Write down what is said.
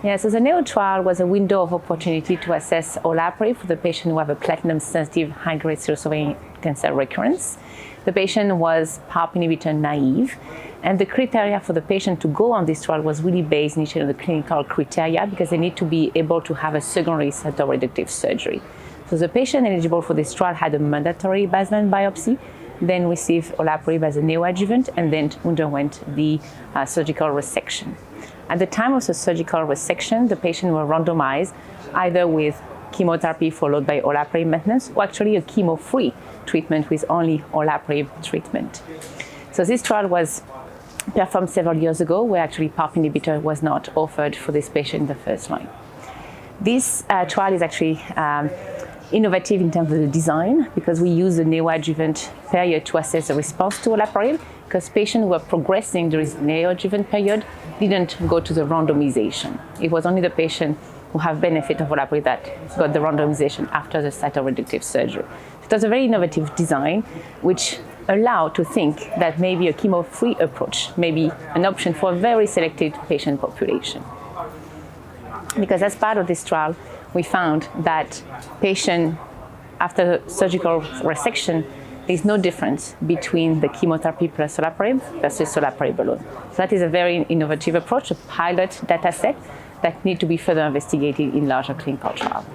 Yeah, so the NEO trial was a window of opportunity to assess olaparib for the patient who have a platinum-sensitive high-grade serous ovarian cancer recurrence. The patient was PARP inhibitor naive, and the criteria for the patient to go on this trial was really based initially on the clinical criteria because they need to be able to have a secondary cytoreductive surgery. So the patient eligible for this trial had a mandatory baseline biopsy, then received olaparib as a neoadjuvant, and then underwent the surgical resection. At the time of the surgical resection, the patient were randomized either with chemotherapy followed by olaparib maintenance, or actually a chemo-free treatment with only olaparib treatment. So this trial was performed several years ago, where actually PARP inhibitor was not offered for this patient in the first line. This trial is actually innovative in terms of the design because we use the neoadjuvant period to assess the response to olaparib, because patients who were progressing during the neoadjuvant period didn't go to the randomization. It was only the patient who have benefit of olaparib that got the randomization after the cytoreductive surgery. It was a very innovative design, which allowed to think that maybe a chemo-free approach may be an option for a very selected patient population. Because as part of this trial, we found that patient after surgical resection, there's no difference between the chemotherapy plus olaparib versus olaparib alone. So that is a very innovative approach, a pilot data set that need to be further investigated in larger clinical trials.